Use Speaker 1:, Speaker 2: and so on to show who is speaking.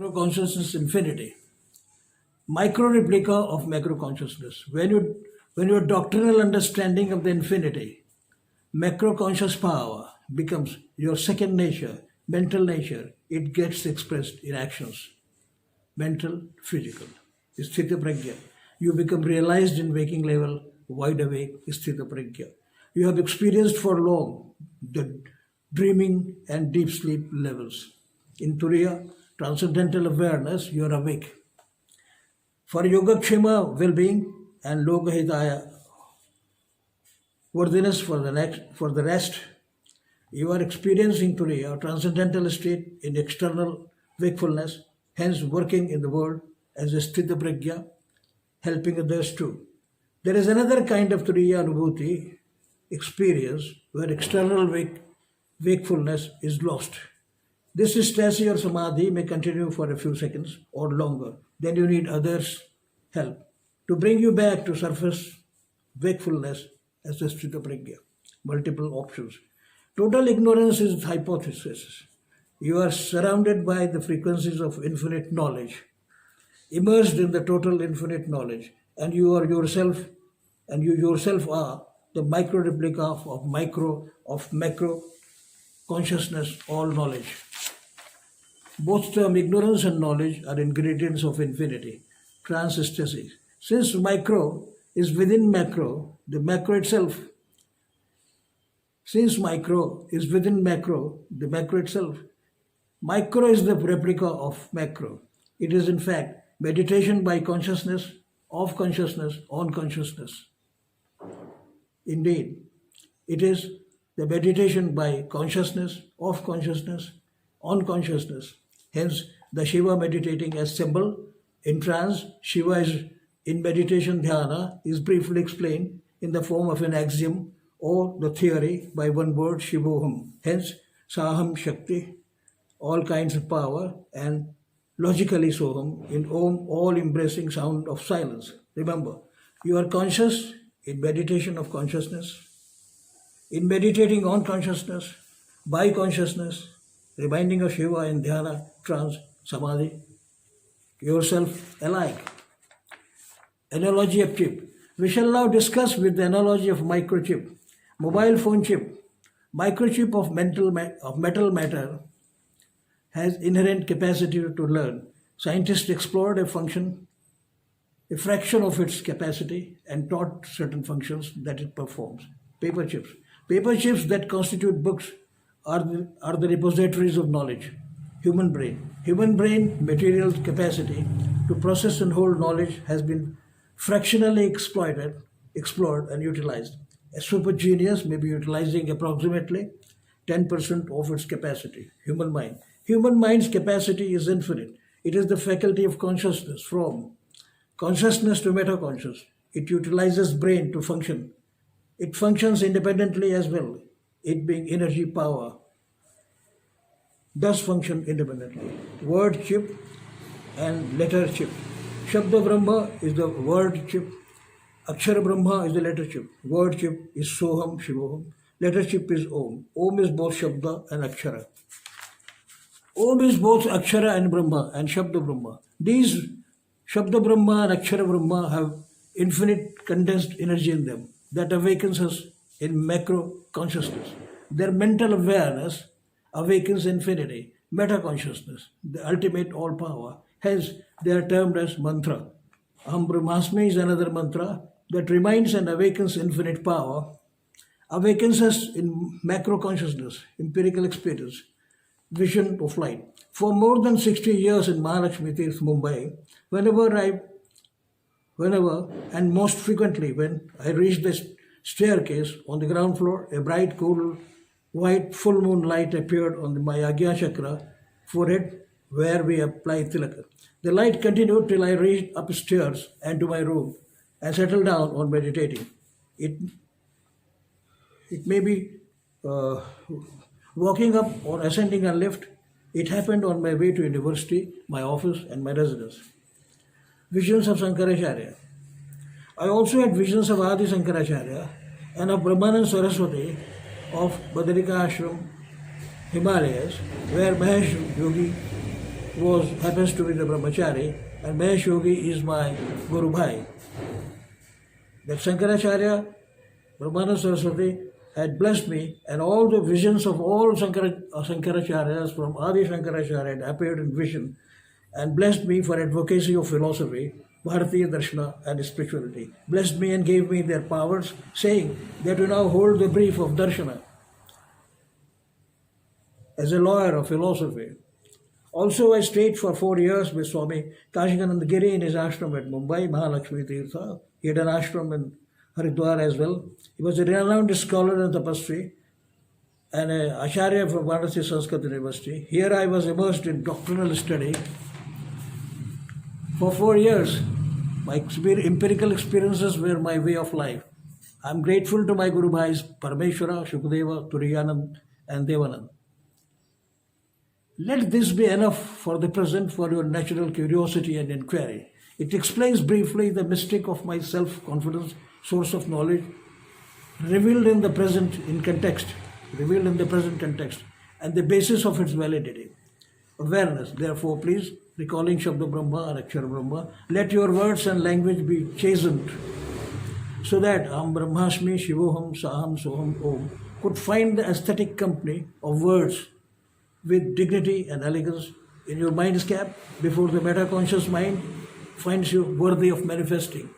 Speaker 1: Macro consciousness infinity. Micro replica of macro consciousness. When your doctrinal understanding of the infinity, macro conscious power becomes your second nature, mental nature, it gets expressed in actions. Mental, physical. Sthita pragya. You become realized in waking level, wide awake, sthita pragya. You have experienced for long the dreaming and deep sleep levels. In Turiya, transcendental awareness, you are awake. For Yogakshema well-being and Lokahitaya worthiness for the rest, you are experiencing Turiya, transcendental state in external wakefulness, hence working in the world as a sthita pragya, helping others too. There is another kind of Turiya Anubhuti experience where external wakefulness is lost. This ecstasy or samadhi may continue for a few seconds or longer. Then you need others' help to bring you back to surface wakefulness as a sthita pragya. Multiple options. Total ignorance is hypothesis. You are surrounded by the frequencies of infinite knowledge, immersed in the total infinite knowledge, and you yourself are the micro replica of macro consciousness, all knowledge. Both term ignorance and knowledge are ingredients of infinity, trans-ecstasy. Since micro is within macro, the macro itself. Since micro is within macro, the macro itself. Micro is the replica of macro. It is in fact meditation by consciousness, of consciousness, on consciousness. Indeed, it is the meditation by consciousness, of consciousness, on consciousness. Hence, the Shiva meditating as symbol. In trance, Shiva is in meditation dhyana is briefly explained in the form of an axiom or the theory by one word Shivoham. Hence, Saham Shakti, all kinds of power, and logically Soham in Om, all embracing sound of silence. Remember, you are conscious in meditation of consciousness, in meditating on consciousness, by consciousness, reminding of Shiva in dhyana, trance, samadhi, yourself alike. Analogy of chip. We shall now discuss with the analogy of microchip, mobile phone chip. Microchip of metal matter has inherent capacity to learn. Scientists explored a fraction of its capacity and taught certain functions that it performs. Paper chips. Paper chips that constitute books are the repositories of knowledge. Human brain. Human brain material capacity to process and hold knowledge has been fractionally explored and utilized. A super genius may be utilizing approximately 10% of its capacity. Human mind. Human mind's capacity is infinite. It is the faculty of consciousness from consciousness to metaconscious. It utilizes brain to function. It functions independently as well. It being energy power does function independently. Word chip and letter chip. Shabda Brahma is the word chip. Akshara Brahma is the letter chip. Word chip is Soham, Shivoham. Letter chip is Om. Om is both Shabda and Akshara. Om is both Akshara and Brahma and Shabda Brahma. These Shabda Brahma and Akshara Brahma have infinite condensed energy in them that awakens us in macro consciousness. Their mental awareness awakens infinity, meta consciousness, the ultimate all power. Hence, they are termed as mantra. Aham Brahmasmi is another mantra that reminds and awakens infinite power, awakens us in macro consciousness, empirical experience, vision of light. For more than 60 years in Mahalakshmi Tirth, Mumbai, whenever and most frequently when I reached the staircase on the ground floor, a bright, cool, white full moon light appeared on my Agya Chakra forehead where we apply tilaka. The light continued till I reached upstairs and to my room and settled down on meditating. It may be walking up or ascending a lift. It happened on my way to university, my office and my residence. Visions of Sankaracharya. I also had visions of Adi Sankaracharya and of Brahmanand Saraswati of Badrika Ashram, Himalayas, where Mahesh Yogi happens to be the brahmachari, and Mahesh Yogi is my Guru Bhai. That Shankaracharya, Brahmananda Saraswati, had blessed me, and all the visions of all Shankaracharyas from Adi Shankaracharya had appeared in vision and blessed me for advocacy of philosophy, Bharatiya Darshana and spirituality. Blessed me and gave me their powers, saying that you now hold the brief of Darshana as a lawyer of philosophy. Also, I stayed for 4 years with Swami Kashikanand Giri in his ashram at Mumbai, Mahalakshmi Tirtha. He had an ashram in Haridwar as well. He was a renowned scholar and tapasvi and an acharya from Varanasi Sanskrit University. Here I was immersed in doctrinal study for 4 years. My empirical experiences were my way of life. I am grateful to my Guru Bhais Parameshwara, Shukadeva, Turiyanand and Devanand. Let this be enough for the present for your natural curiosity and inquiry. It explains briefly the mystic of my self-confidence, source of knowledge, revealed in the present context, and the basis of its validity. Awareness, therefore, please, recalling Shabda Brahma and Akshara Brahma, let your words and language be chastened so that Am Brahmasmi Shivoham Saham Soham Om could find the aesthetic company of words with dignity and elegance in your mind's cap before the meta-conscious mind finds you worthy of manifesting.